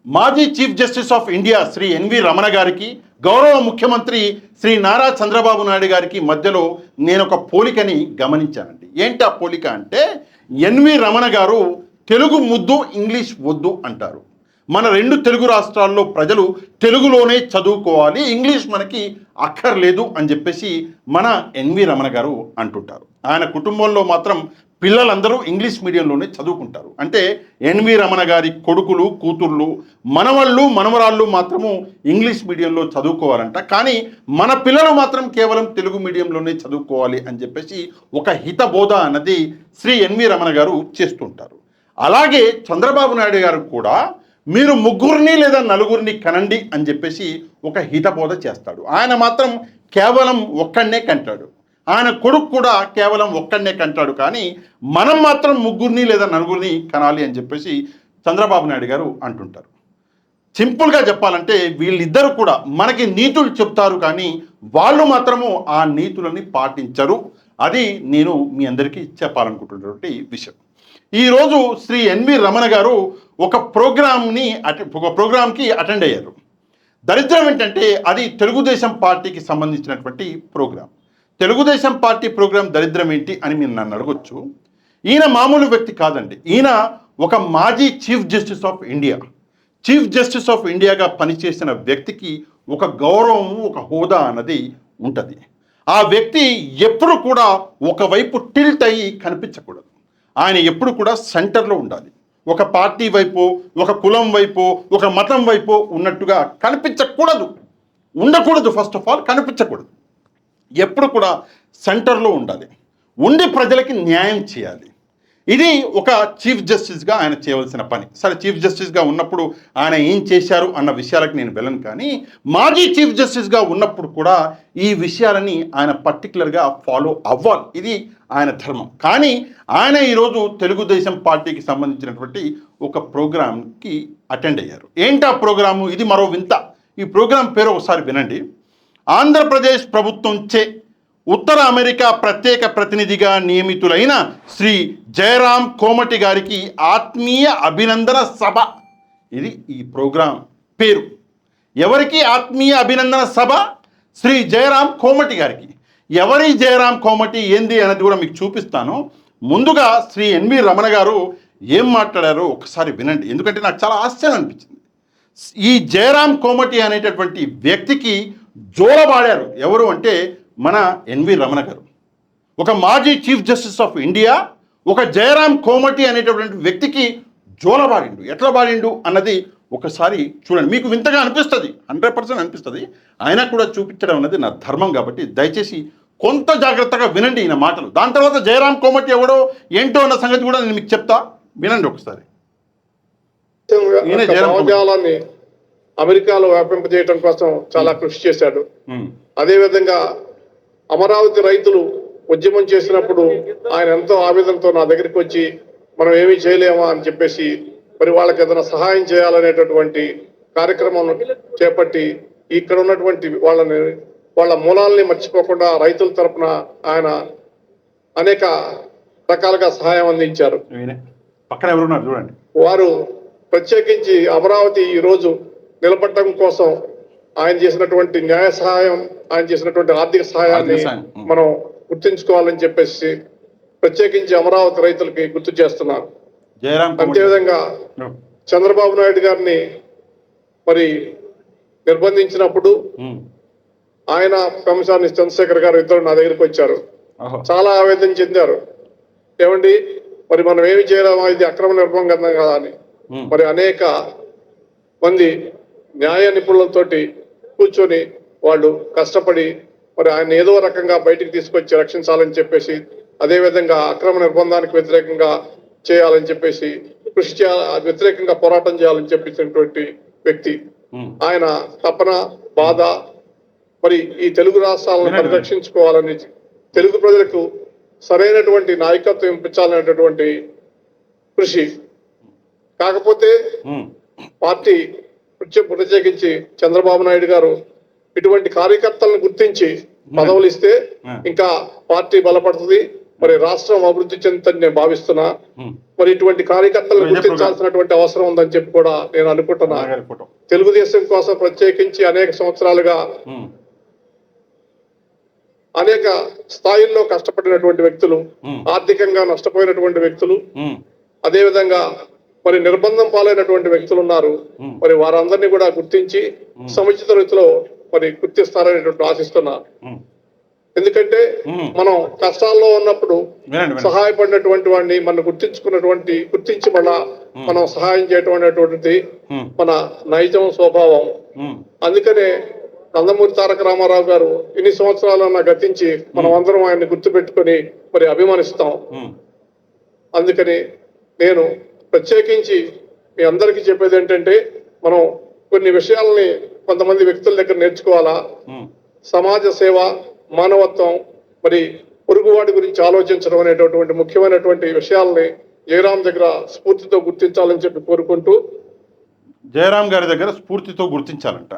మాజీ chief justice of India Shri NV Ramana గారికి గౌరవ ముఖ్యమంత్రి శ్రీ నారా చంద్రబాబు నాయుడు గారికి మధ్యలో నేను ఒక పోలికని గమనించానండి. ఏంటి ఆ పోలిక అంటే, ఎన్వి రమణ గారు తెలుగు ముద్దు ఇంగ్లీష్ వద్దు అంటారు. మన రెండు తెలుగు రాష్ట్రాల్లో ప్రజలు తెలుగులోనే చదువుకోవాలి, ఇంగ్లీష్ మనకి అక్కర్లేదు అని చెప్పేసి మన ఎన్వి రమణ గారు అంటుంటారు. ఆయన కుటుంబంలో మాత్రం పిల్లలందరూ ఇంగ్లీష్ మీడియంలోనే చదువుకుంటారు. అంటే ఎన్వి రమణ గారి కొడుకులు, కూతుర్లు, మనవళ్ళు, మనవరాళ్ళు మాత్రము ఇంగ్లీష్ మీడియంలో చదువుకోవాలంట. కానీ మన పిల్లలు మాత్రం కేవలం తెలుగు మీడియంలోనే చదువుకోవాలి అని చెప్పేసి ఒక హితబోధ అన్నది శ్రీ ఎన్వి రమణ గారు చేస్తుంటారు. అలాగే చంద్రబాబు నాయుడు గారు కూడా మీరు ముగ్గురిని లేదా నలుగురిని కనండి అని చెప్పేసి ఒక హితబోధ చేస్తాడు. ఆయన మాత్రం కేవలం ఒక్కడనే కంటాడు. ఆయన కొడుకు కూడా కేవలం ఒక్కడనే కంటాడు. కానీ మనం మాత్రం ముగ్గురిని లేదా నలుగురిని కనాలి అని చెప్పేసి చంద్రబాబు నాయుడు గారు అంటుంటారు. సింపుల్గా చెప్పాలంటే వీళ్ళిద్దరూ కూడా మనకి నీతులు చెప్తారు, కానీ వాళ్ళు మాత్రము ఆ నీతులని పాటించరు. అది నేను మీ అందరికీ చెప్పాలనుకుంటున్నటువంటి విషయం. ఈరోజు శ్రీ ఎన్వి రమణ గారు ఒక ప్రోగ్రామ్కి అటెండ్ అయ్యారు. దరిద్రం ఏంటంటే అది తెలుగుదేశం పార్టీకి సంబంధించినటువంటి ప్రోగ్రాం. తెలుగుదేశం పార్టీ ప్రోగ్రాం దరిద్రం ఏంటి అని మీరు నన్ను అడగొచ్చు. ఈయన మామూలు వ్యక్తి కాదండి. ఈయన ఒక మాజీ chief justice of India. Chief justice of ఇండియాగా పనిచేసిన వ్యక్తికి ఒక గౌరవం, ఒక హోదా అన్నది ఉంటుంది. ఆ వ్యక్తి ఎప్పుడు కూడా ఒకవైపు టిల్ట్ అయ్యి కనిపించకూడదు. ఆయన ఎప్పుడు కూడా సెంటర్లో ఉండాలి. ఒక పార్టీ వైపు, ఒక కులం వైపు, ఒక మతం వైపు ఉన్నట్టుగా కనిపించకూడదు, ఉండకూడదు. ఫస్ట్ ఆఫ్ ఆల్ కనిపించకూడదు. ఎప్పుడు కూడా సెంటర్లో ఉండాలి, ఉండి ప్రజలకి న్యాయం చేయాలి. ఇది ఒక చీఫ్ జస్టిస్గా ఆయన చేయవలసిన పని. సరే, చీఫ్ జస్టిస్గా ఉన్నప్పుడు ఆయన ఏం చేశారు అన్న విషయాలకు నేను వెళ్ళను, కానీ మాజీ చీఫ్ జస్టిస్గా ఉన్నప్పుడు కూడా ఈ విషయాలని ఆయన పర్టికులర్గా ఫాలో అవ్వాలి. ఇది ఆయన ధర్మం. కానీ ఆయన ఈరోజు తెలుగుదేశం పార్టీకి సంబంధించినటువంటి ఒక ప్రోగ్రాంకి అటెండ్ అయ్యారు. ఏంటి ఆ ప్రోగ్రాము? ఇది మరో వింత. ఈ ప్రోగ్రాం పేరు ఒకసారి వినండి. ఆంధ్రప్రదేశ్ ప్రభుత్వంచే ఉత్తర అమెరికా ప్రత్యేక ప్రతినిధిగా నియమితులైన శ్రీ జయరాం కోమటి గారికి ఆత్మీయ అభినందన సభ. ఇది ఈ ప్రోగ్రాం పేరు. ఎవరికి ఆత్మీయ అభినందన సభ? శ్రీ జయరాం కోమటి గారికి. ఎవరి జయరాం కోమటి ఏంది అనేది కూడా మీకు చూపిస్తాను. ముందుగా శ్రీ ఎన్వి రమణ గారు ఏం మాట్లాడారో ఒకసారి వినండి, ఎందుకంటే నాకు చాలా ఆశ్చర్యం అనిపించింది. ఈ జయరాం కోమటి అనేటటువంటి వ్యక్తికి జోలబాడారు. ఎవరు అంటే మన ఎన్వి రమణ గారు. ఒక మాజీ చీఫ్ జస్టిస్ ఆఫ్ ఇండియా ఒక జయరాం కోమటి అనేటటువంటి వ్యక్తికి జోలబాడిండు. ఎట్లా బాడిండు అన్నది ఒకసారి చూడండి. మీకు వింతగా అనిపిస్తుంది, 100% అనిపిస్తుంది. ఆయన కూడా చూపించడం అనేది నా ధర్మం కాబట్టి దయచేసి కొంత జాగ్రత్తగా వినండి ఈయన మాటలు. దాని తర్వాత జయరాం కోమటి ఎవడో ఏంటో అన్న సంగతి కూడా నేను మీకు చెప్తా, వినండి ఒకసారి. అమెరికాలో వ్యాపింపజేయడం కోసం చాలా కృషి చేశాడు. అదేవిధంగా అమరావతి రైతులు ఉద్యమం చేసినప్పుడు ఆయన ఎంతో ఆవేదనతో నా దగ్గరికి వచ్చి మనం ఏమీ చేయలేమా అని చెప్పేసి మరి వాళ్ళకి ఏదైనా సహాయం చేయాలనేటటువంటి కార్యక్రమం చేపట్టి ఇక్కడ ఉన్నటువంటి వాళ్ళ మూలాలని మర్చిపోకుండా రైతుల తరపున ఆయన అనేక రకాలుగా సహాయం అందించారు. పక్కన ఎవరున్నారు చూడండి. వారు ప్రత్యేకించి అమరావతి ఈరోజు నిలబడటం కోసం ఆయన చేసినటువంటి న్యాయ సహాయం, ఆయన చేసినటువంటి ఆర్థిక సహాయాన్ని మనం గుర్తించుకోవాలని చెప్పేసి ప్రత్యేకించి అమరావతి రైతులకి గుర్తు చేస్తున్నారు. అంతేవిధంగా చంద్రబాబు నాయుడు గారిని మరి నిర్బంధించినప్పుడు ఆయన కమిషనర్ చంద్రశేఖర్ గారు ఇద్దరు నా దగ్గరికి వచ్చారు. చాలా ఆవేదన చెందారు. ఏమండి మరి మనం ఏమి చేయలేమా, ఇది అక్రమ నిర్బంధం కదా అని. మరి అనేక మంది న్యాయ నిపుణులతోటి కూర్చొని వాళ్ళు కష్టపడి మరి ఆయన ఏదో రకంగా బయటికి తీసుకొచ్చి రక్షించాలని చెప్పేసి, అదేవిధంగా అక్రమ నిర్బంధానికి వ్యతిరేకంగా చేయాలని చెప్పేసి కృషి చేయాలి, వ్యతిరేకంగా పోరాటం చేయాలని చెప్పేసినటువంటి వ్యక్తి. ఆయన తపన, బాధ మరి ఈ తెలుగు రాష్ట్రాలను పరిరక్షించుకోవాలని, తెలుగు ప్రజలకు సరైనటువంటి నాయకత్వం ఇప్పించాలనేటటువంటి కృషి. కాకపోతే పార్టీ ప్రత్యేకించి చంద్రబాబు నాయుడు గారు ఇటువంటి కార్యకర్తలను గుర్తించి పదవులు ఇస్తే ఇంకా పార్టీ బలపడుతుంది, మరి రాష్ట్రం అభివృద్ధి చెందుతుందని నేను భావిస్తున్నా. మరి ఇటువంటి కార్యకర్తలను గుర్తించాల్సినటువంటి అవసరం ఉందని చెప్పి కూడా నేను అనుకుంటున్నా. తెలుగుదేశం కోసం ప్రత్యేకించి అనేక సంవత్సరాలుగా అనేక స్థాయిల్లో కష్టపడినటువంటి వ్యక్తులు, ఆర్థికంగా నష్టపోయినటువంటి వ్యక్తులు, అదే విధంగా మరి నిర్బంధం పాలైనటువంటి వ్యక్తులు ఉన్నారు. మరి వారందరినీ కూడా గుర్తించి సముచిత రీతిలో మరి గుర్తిస్తారనేటువంటి ఆశిస్తున్నా. ఎందుకంటే మనం కష్టాల్లో ఉన్నప్పుడు సహాయపడినటువంటి వాడిని మనం గుర్తించి మళ్ళా మనం సహాయం చేయటం అనేటువంటిది మన నైజం స్వభావం. అందుకనే నందమూరి తారక రామారావు గారు ఇన్ని సంవత్సరాలన్నా గతించి మనం అందరం ఆయన్ని గుర్తుపెట్టుకొని మరి అభిమానిస్తాం. అందుకని నేను ప్రత్యేకించి మీ అందరికీ చెప్పేది ఏంటంటే, మనం కొన్ని విషయాలని కొంతమంది వ్యక్తుల దగ్గర నేర్చుకోవాలా. సమాజ సేవ, మానవత్వం, మరి పొరుగువాడి గురించి ఆలోచించడం అనేటటువంటి ముఖ్యమైనటువంటి విషయాల్ని జయరాం దగ్గర స్ఫూర్తితో గుర్తించాలని చెప్పి కోరుకుంటూ, జయరాం గారి దగ్గర స్ఫూర్తితో గుర్తించాలంట.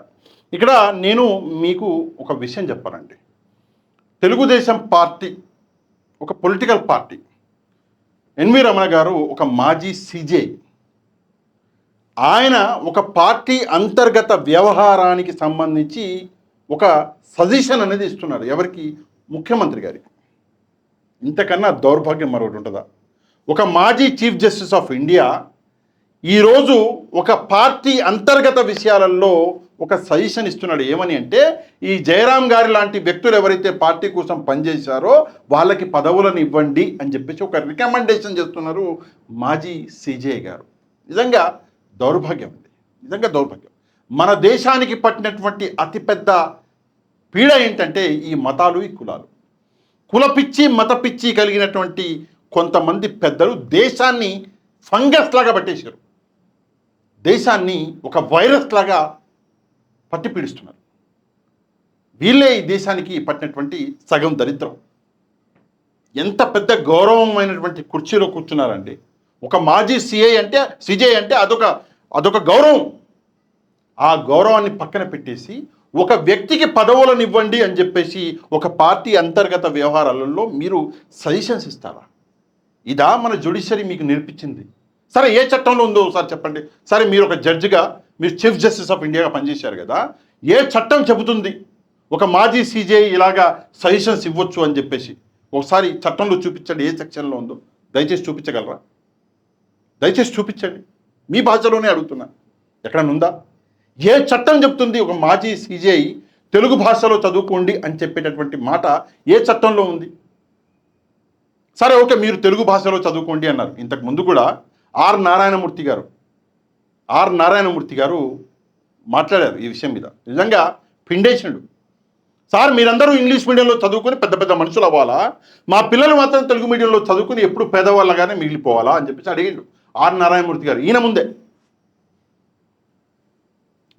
ఇక్కడ నేను మీకు ఒక విషయం చెప్పానండి. తెలుగుదేశం పార్టీ ఒక పొలిటికల్ పార్టీ. ఎన్వి రమణ గారు ఒక మాజీ సిజే. ఆయన ఒక పార్టీ అంతర్గత వ్యవహారానికి సంబంధించి ఒక సజెషన్ అనేది ఇస్తున్నారు. ఎవరికి? ముఖ్యమంత్రి గారికి. ఇంతకన్నా దౌర్భాగ్యం మరొకటి ఉంటుందా? ఒక మాజీ చీఫ్ జస్టిస్ ఆఫ్ ఇండియా ఈరోజు ఒక పార్టీ అంతర్గత విషయాలలో ఒక సజెషన్ ఇస్తున్నాడు. ఏమని అంటే, ఈ జయరాం గారి లాంటి వ్యక్తులు ఎవరైతే పార్టీ కోసం పనిచేశారో వాళ్ళకి పదవులను ఇవ్వండి అని చెప్పేసి ఒక రికమెండేషన్ చేస్తున్నారు మాజీ సిజే గారు. నిజంగా దౌర్భాగ్యం అండి, నిజంగా దౌర్భాగ్యం. మన దేశానికి పట్టినటువంటి అతిపెద్ద పీడ ఏంటంటే ఈ మతాలు, ఈ కులాలు. కులపిచ్చి, మతపిచ్చి కలిగినటువంటి కొంతమంది పెద్దలు దేశాన్ని ఫంగస్ లాగా పట్టేశారు. దేశాన్ని ఒక వైరస్ లాగా పట్టి పీడిస్తున్నారు. వీళ్ళే ఈ దేశానికి పట్టినటువంటి సగం దరిద్రం. ఎంత పెద్ద గౌరవమైనటువంటి కుర్చీలో కూర్చున్నారండి. ఒక మాజీ సిజే అంటే అదొక గౌరవం. ఆ గౌరవాన్ని పక్కన పెట్టేసి ఒక వ్యక్తికి పదవులను ఇవ్వండి అని చెప్పేసి ఒక పార్టీ అంతర్గత వ్యవహారాలలో మీరు సజెషన్స్ ఇస్తారా? ఇదా మన జ్యుడిషియరీ మీకు నేర్పించింది? సరే, ఏ చట్టంలో ఉందో ఒకసారి చెప్పండి. సరే, మీరు ఒక జడ్జిగా, మీరు చీఫ్ జస్టిస్ ఆఫ్ ఇండియాగా పనిచేశారు కదా, ఏ చట్టం చెబుతుంది ఒక మాజీ సిజే ఇలాగా సజెషన్స్ ఇవ్వచ్చు అని చెప్పేసి? ఒకసారి చట్టంలో చూపించండి, ఏ సెక్షన్లో ఉందో దయచేసి చూపించగలరా? దయచేసి చూపించండి. మీ భాషలోనే అడుగుతున్నా, ఎక్కడన్నా ఉందా? ఏ చట్టం చెప్తుంది ఒక మాజీ సిజే తెలుగు భాషలో చదువుకోండి అని చెప్పేటటువంటి మాట ఏ చట్టంలో ఉంది? సరే, ఓకే, మీరు తెలుగు భాషలో చదువుకోండి అన్నారు. ఇంతకు ముందు కూడా ఆర్ నారాయణమూర్తి గారు మాట్లాడారు ఈ విషయం మీద. నిజంగా పిండేసినాడు. సార్, మీరందరూ ఇంగ్లీష్ మీడియంలో చదువుకొని పెద్ద పెద్ద మనుషులు అవ్వాలా, మా పిల్లలు మాత్రం తెలుగు మీడియంలో చదువుకుని ఎప్పుడు పేదవాళ్ళగానే మిగిలిపోవాలా అని చెప్పేసి అడిగిండు ఆర్ నారాయణమూర్తి గారు ఈయన ముందే.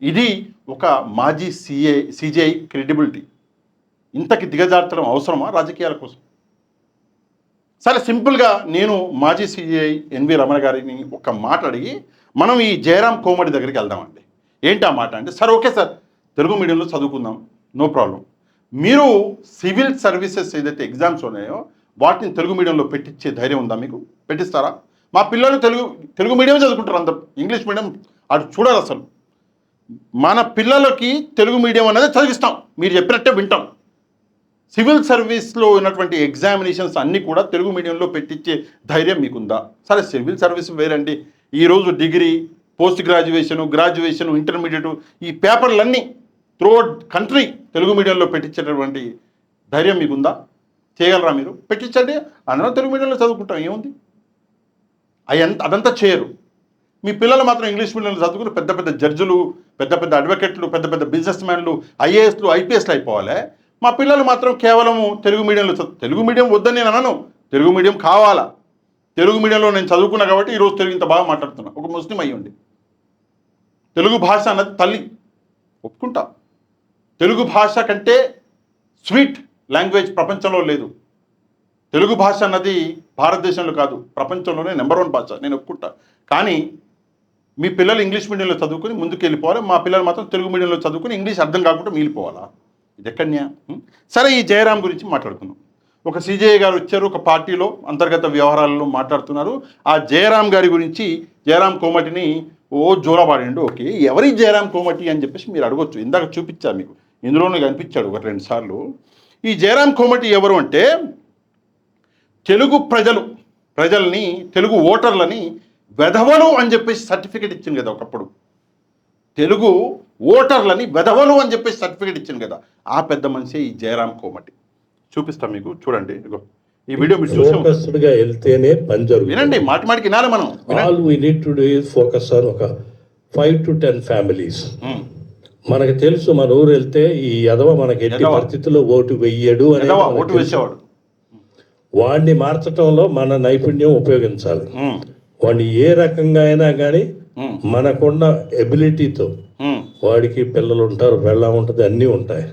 ఇది ఒక మాజీ సిజే క్రెడిబిలిటీ. ఇంతకి దిగజార్చడం అవసరమా రాజకీయాల కోసం? సరే, సింపుల్గా నేను మాజీ సిజే ఎన్వి రమణ గారిని ఒక మాట అడిగి మనం ఈ జయరాం కోమడి దగ్గరికి వెళ్దామండి. ఏంటి ఆ మాట అంటే, సరే ఓకే సార్, తెలుగు మీడియంలో చదువుకుందాం, నో ప్రాబ్లం. మీరు సివిల్ సర్వీసెస్ ఏదైతే ఎగ్జామ్స్ ఉన్నాయో వాటిని తెలుగు మీడియంలో పెట్టించే ధైర్యం ఉందా మీకు? పెట్టిస్తారా? మా పిల్లలు తెలుగు మీడియం చదువుకుంటారు, అందరూ ఇంగ్లీష్ మీడియం అటు చూడాలి. అసలు మన పిల్లలకి తెలుగు మీడియం అనేది చదివిస్తాం, మీరు చెప్పినట్టే వింటాం. సివిల్ సర్వీస్లో ఉన్నటువంటి ఎగ్జామినేషన్స్ అన్నీ కూడా తెలుగు మీడియంలో పెట్టించే ధైర్యం మీకుందా? సరే, సివిల్ సర్వీస్ వేరండి. ఈరోజు డిగ్రీ, పోస్ట్ గ్రాడ్యుయేషను, ఇంటర్మీడియట్, ఈ పేపర్లన్నీ త్రూఅవుట్ కంట్రీ తెలుగు మీడియంలో పెట్టించేటటువంటి ధైర్యం మీకుందా? చేయగలరా మీరు? పెట్టించండి, అందరం తెలుగు మీడియంలో చదువుకుంటాం, ఏముంది? అదంతా చేయరు. మీ పిల్లలు మాత్రం ఇంగ్లీష్ మీడియంలో చదువుకుని పెద్ద పెద్ద జడ్జిలు, పెద్ద పెద్ద అడ్వకేట్లు, పెద్ద పెద్ద బిజినెస్ మ్యాన్లు, ఐఏఎస్లు, ఐపీఎస్లు అయిపోవాలి. మా పిల్లలు మాత్రం కేవలము తెలుగు మీడియంలో తెలుగు మీడియం వద్దని నేను అనను, తెలుగు మీడియం కావాలా. తెలుగు మీడియంలో నేను చదువుకున్నా కాబట్టి ఈరోజు తెలుగు ఇంత బాగా మాట్లాడుతున్నా. ఒక ముస్లిం అయ్యండి, తెలుగు భాష అన్నది తల్లి, ఒప్పుకుంటా. తెలుగు భాష కంటే స్వీట్ లాంగ్వేజ్ ప్రపంచంలో లేదు. తెలుగు భాష అన్నది భారతదేశంలో కాదు, ప్రపంచంలోనే నెంబర్ 1 భాష, నేను ఒప్పుకుంటా. కానీ మీ పిల్లలు ఇంగ్లీష్ మీడియంలో చదువుకుని ముందుకు వెళ్ళిపోవాలి, మా పిల్లలు మాత్రం తెలుగు మీడియంలో చదువుకుని ఇంగ్లీష్ అర్థం కాకుండా మిగిలిపోవాలా? ఇది ఎక్కడన్యా? సరే, ఈ జయరాం గురించి మాట్లాడుకుందాం. ఒక సిజేఐ గారు వచ్చారు, ఒక పార్టీలో అంతర్గత వ్యవహారాలలో మాట్లాడుతున్నారు. ఆ జయరాం గారి గురించి, జయరాం కోమటిని జోలబాడిండు. ఓకే, ఎవరి జయరాం కోమటి అని చెప్పేసి మీరు అడగొచ్చు. ఇందాక చూపించారు మీకు, ఇందులోనే కనిపించాడు ఒక 2 సార్లు. ఈ జయరాం కోమటి ఎవరు అంటే, తెలుగు ప్రజల్ని, తెలుగు ఓటర్లని వెధవలు అని చెప్పేసి సర్టిఫికేట్ ఇచ్చింది కదా ఒకప్పుడు. తెలుగు ఓటర్లని వెధవలు అని చెప్పేసి సర్టిఫికేట్ ఇచ్చింది కదా, ఆ పెద్ద మనిషి ఈ జయరాం కోమటి. చూపిస్తాం మీకు, చూడండి. ఇదిగో ఈ వీడియో మీరు ఫోకస్డ్గా వెళ్తేనే పని జరుగుతుంది. వినండి, మాటికి వినాలి మనం. All we need to do is focus on ఒక 5 to 10 ఫ్యామిలీస్. మనకు తెలుసు, మన ఊరు వెళ్తే ఈ యదవ మనకి ఎట్టి పరిస్థితుల్లో ఓటు వెయ్యడు అని ఓటు వేసేవాడు. వాడిని మార్చడంలో మన నైపుణ్యం ఉపయోగించాలి. వాడిని ఏ రకంగా అయినా కానీ మనకున్న ఎబిలిటీతో, వాడికి పిల్లలు ఉంటారు, పెళ్ళం ఉంటుంది, అన్నీ ఉంటాయి.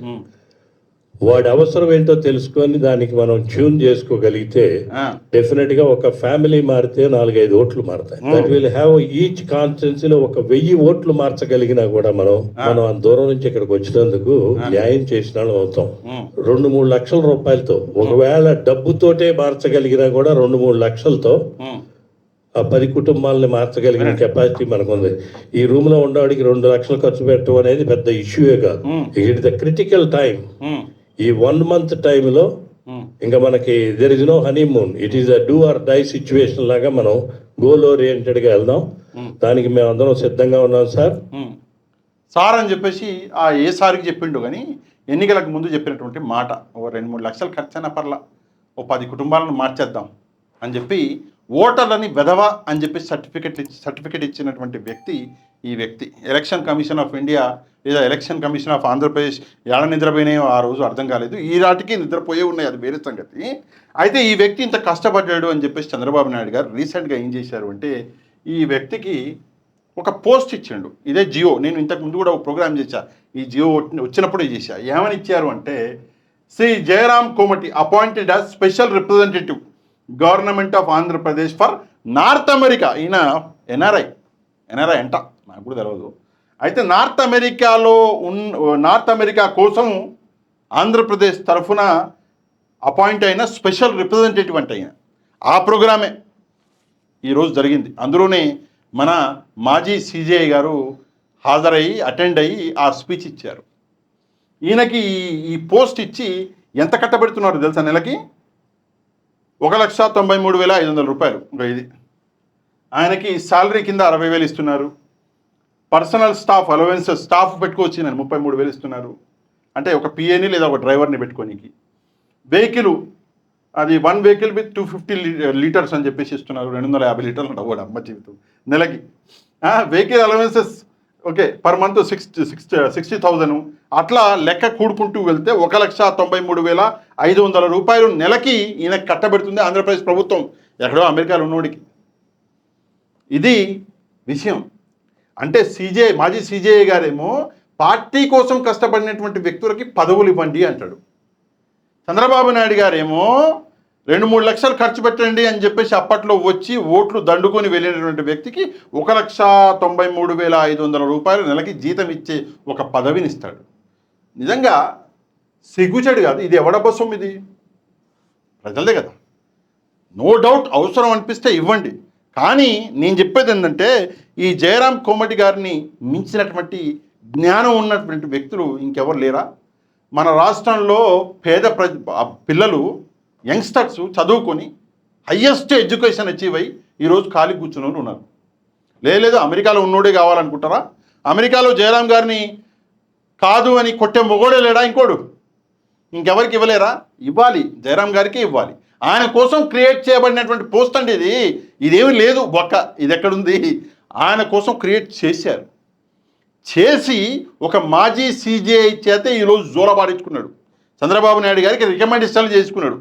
వాడి అవసరం ఏంటో తెలుసుకొని దానికి మనం ట్యూన్ చేసుకోగలిగితే డెఫినెట్ గా ఒక ఫ్యామిలీ మారితే 4-5 ఓట్లు మారుతాయి. దట్ విల్ హ్యావ్ ఈచ్ కాన్స్టిట్యున్సీలో ఒక 1000 ఓట్లు మార్చగలిగినా కూడా మనం అంత దూరం నుంచి ఇక్కడికి వచ్చినందుకు న్యాయం చేసిన వాళ్ళు అవుతాం. 2-3 లక్షల రూపాయలతో, ఒకవేళ డబ్బుతోటే మార్చగలిగినా కూడా 2-3 లక్షలతో ఆ 10 కుటుంబాలని మార్చగలిగిన కెపాసిటీ మనకుంది. ఈ రూమ్ లో ఉండేవాడికి 2 లక్షలు ఖర్చు పెట్టడం అనేది పెద్ద ఇష్యూయే కాదు. It the critical time. ఈ 1 month టైంలో ఇంకా మనకి there is no honeymoon, it is a do or die situation లాగా మనం గోల్ ఓరియంటెడ్గా వెళ్దాం. దానికి మేము అందరం సిద్ధంగా ఉన్నాం సార్ అని చెప్పేసి ఏ సార్కి చెప్పిండు కానీ, ఎన్నికలకు ముందు చెప్పినటువంటి మాట, ఓ 2-3 లక్షలు ఖర్చైనా పర్లా, ఓ 10 కుటుంబాలను మార్చేద్దాం అని చెప్పి ఓటర్లని వెధవ అని చెప్పి సర్టిఫికెట్ ఇచ్చినటువంటి వ్యక్తి ఈ వ్యక్తి. ఎలక్షన్ కమిషన్ ఆఫ్ ఇండియా లేదా ఎలక్షన్ కమిషన్ ఆఫ్ ఆంధ్రప్రదేశ్ ఏడ నిద్రపోయినాయో ఆ రోజు అర్థం కాలేదు, ఈ నాటికి నిద్రపోయే ఉన్నాయి, అది వేరే సంగతి. అయితే ఈ వ్యక్తి ఇంత కష్టపడ్డాడు అని చెప్పేసి చంద్రబాబు నాయుడు గారు రీసెంట్గా ఏం చేశారు అంటే, ఈ వ్యక్తికి ఒక పోస్ట్ ఇచ్చిండు. ఇదే జియో, నేను ఇంతకు ముందు కూడా ఒక ప్రోగ్రామ్ చేశా, ఈ జియో వచ్చినప్పుడే చేశా. ఏమని ఇచ్చారు అంటే, శ్రీ జయరాం కోమటి appointed as special representative government of Andhra Pradesh for north America. ఈయన ఎన్ఆర్ఐ అంట, నాకు కూడా తెలియదు. అయితే నార్త్ అమెరికా కోసం ఆంధ్రప్రదేశ్ తరఫున అపాయింట్ అయిన స్పెషల్ రిప్రజెంటేటివ్ అంటే ఈయన. ఆ ప్రోగ్రామే ఈరోజు జరిగింది. అందులోనే మన మాజీ సిజేఐ గారు హాజరయ్యి అటెండ్ అయ్యి ఆ స్పీచ్ ఇచ్చారు. ఈయనకి ఈ పోస్ట్ ఇచ్చి ఎంత కట్టబెడుతున్నారు తెలుసా? నెలకి 1,93,500 రూపాయలు. ఇది ఆయనకి శాలరీ కింద 60,000 ఇస్తున్నారు. పర్సనల్ స్టాఫ్ అలవెన్సెస్, స్టాఫ్ పెట్టుకోవచ్చు నేను 33,000 ఇస్తున్నారు. అంటే ఒక పిఏని లేదా ఒక డ్రైవర్ని పెట్టుకోనికి. వెహికల్, అది 1 వెహికల్ విత్ 250 లీటర్స్ అని చెప్పేసి ఇస్తున్నారు. 250 లీటర్లు ఉండవు అమ్మ జీవితం నెలకి. Vehicle allowances okay, per month 60,000. అట్లా లెక్క కూడుకుంటూ వెళ్తే 1,93,500 రూపాయలు నెలకి ఈయనకి కట్టబెడుతుంది ఆంధ్రప్రదేశ్ ప్రభుత్వం, ఎక్కడో అమెరికాలో ఉన్నోడికి. ఇది విషయం. అంటే మాజీ సిజేఐ గారేమో పార్టీ కోసం కష్టపడినటువంటి వ్యక్తులకి పదవులు ఇవ్వండి అంటాడు. చంద్రబాబు నాయుడు గారేమో 2-3 లక్షలు ఖర్చు పెట్టండి అని చెప్పేసి అప్పట్లో వచ్చి ఓట్లు దండుకొని వెళ్ళినటువంటి వ్యక్తికి 1,93,500 రూపాయలు నెలకి జీతం ఇచ్చే ఒక పదవిని ఇస్తాడు. నిజంగా సిగ్గుచెడు కాదు ఇది? ఎవడబోసం ఇది? ప్రజలదే కదా. నో డౌట్ అవసరం అనిపిస్తే ఇవ్వండి. కానీ నేను చెప్పేది ఏంటంటే, ఈ జయరాం కోమటి గారిని మించినటువంటి జ్ఞానం ఉన్నటువంటి వ్యక్తులు ఇంకెవరు లేరా? మన రాష్ట్రంలో పేద పిల్లలు, యంగ్స్టర్స్ చదువుకొని హయ్యెస్ట్ ఎడ్యుకేషన్ అచీవ్ అయ్యి ఈరోజు ఖాళీ కూర్చుని ఉన్నారు. లేదు అమెరికాలో ఉన్నోడే కావాలనుకుంటారా? అమెరికాలో జయరాం గారిని కాదు అని కొట్టే మొగోడే లేడా ఇంకోడు? ఇంకెవరికి ఇవ్వలేరా? ఇవ్వాలి, జయరాం గారికి ఇవ్వాలి. ఆయన కోసం క్రియేట్ చేయబడినటువంటి పోస్ట్ అండి ఇది. ఇదేమీ లేదు బొక్క, ఇది ఎక్కడుంది? ఆయన కోసం క్రియేట్ చేశారు. చేసి ఒక మాజీ సిజేఐ చేత ఈరోజు జోలబాడించుకున్నాడు. చంద్రబాబు నాయుడు గారికి రికమెండేషన్లు చేసుకున్నాడు.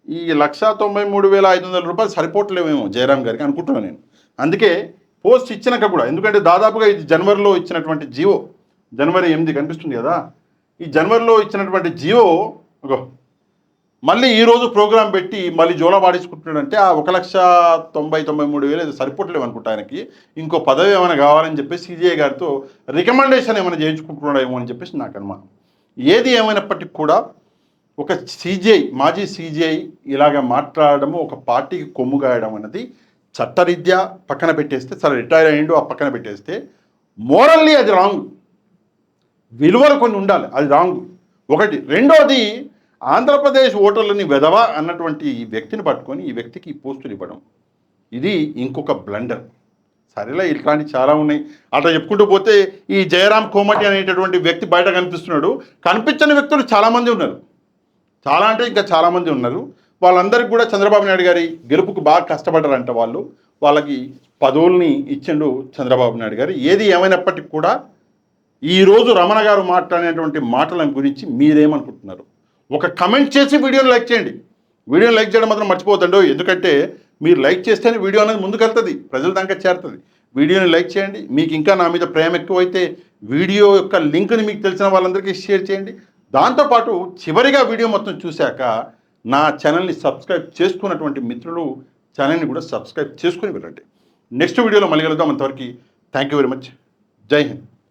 ఈ 1,93,500 రూపాయలు సరిపోవట్లేమేమో జయరాం గారికి అనుకుంటున్నాను నేను. అందుకే పోస్ట్ ఇచ్చినాక కూడా, ఎందుకంటే దాదాపుగా ఇది జనవరిలో ఇచ్చినటువంటి జియో, జనవరి 8 కనిపిస్తుంది కదా, ఈ జనవరిలో ఇచ్చినటువంటి జియో మళ్ళీ ఈరోజు ప్రోగ్రాం పెట్టి మళ్ళీ జోలబాడించుకుంటున్నాడంటే ఆ 1,93,000 సరిపోవట్లేము అనుకుంటా ఆయనకి. ఇంకో పదవి ఏమైనా కావాలని చెప్పేసి సిజేఐ గారితో రికమెండేషన్ ఏమైనా చేయించుకుంటున్నాడేమో అని చెప్పేసి నాకు అనుమానం. ఏది ఏమైనప్పటికీ కూడా ఒక సిజిఐ మాజీ సిజిఐ ఇలాగ మాట్లాడడము ఒక పార్టీకి కొమ్ము గాయడం అన్నది చట్టరీత్యా పక్కన పెట్టేస్తే సరే రిటైర్ అయ్యిండు ఆ పక్కన పెట్టేస్తే మోరల్లీ అది రాంగ్. విలువలు కొన్ని ఉండాలి, అది రాంగ్. ఒకటి. రెండోది, ఆంధ్రప్రదేశ్ ఓటర్లని వెధవ అన్నటువంటి ఈ వ్యక్తిని పట్టుకొని ఈ వ్యక్తికి ఈ పోస్టులు ఇవ్వడం ఇది ఇంకొక బ్లండర్. సరేలే ఇట్లాంటి చాలా ఉన్నాయి. అట్లా చెప్పుకుంటూ పోతే ఈ జయరాం కోమటి అనేటటువంటి వ్యక్తి బయట కనిపిస్తున్నాడు. కనిపించని వ్యక్తులు చాలామంది ఉన్నారు, చాలా అంటే ఇంకా చాలామంది ఉన్నారు. వాళ్ళందరికీ కూడా చంద్రబాబు నాయుడు గారి గెలుపుకు బాగా కష్టపడ్డారంట. వాళ్ళకి పదవుల్ని ఇచ్చిండు చంద్రబాబు నాయుడు గారు. ఏది ఏమైనప్పటికీ కూడా ఈరోజు రమణ గారు మాట్లాడినటువంటి మాటల గురించి మీరేమనుకుంటున్నారు? ఒక కమెంట్ చేసి వీడియోని లైక్ చేయండి. వీడియోని లైక్ చేయడం మాత్రం మర్చిపోతండి. ఎందుకంటే మీరు లైక్ చేస్తేనే వీడియో అనేది ముందుకు వెళ్తుంది, ప్రజల దాకా చేరుతుంది. వీడియోని లైక్ చేయండి. మీకు ఇంకా నా మీద ప్రేమ ఎక్కువైతే వీడియో యొక్క లింక్ని మీకు తెలిసిన వాళ్ళందరికీ షేర్ చేయండి. దాంతోపాటు చివరిగా వీడియో మొత్తం చూశాక నా ఛానల్ని సబ్స్క్రైబ్ చేసుకున్నటువంటి మిత్రులు ఛానల్ని కూడా సబ్స్క్రైబ్ చేసుకుని వెళ్ళండి. నెక్స్ట్ వీడియోలో మళ్ళీ కలుద్దాం. అంతవరకు థ్యాంక్ యూ వెరీ మచ్. జై హింద్.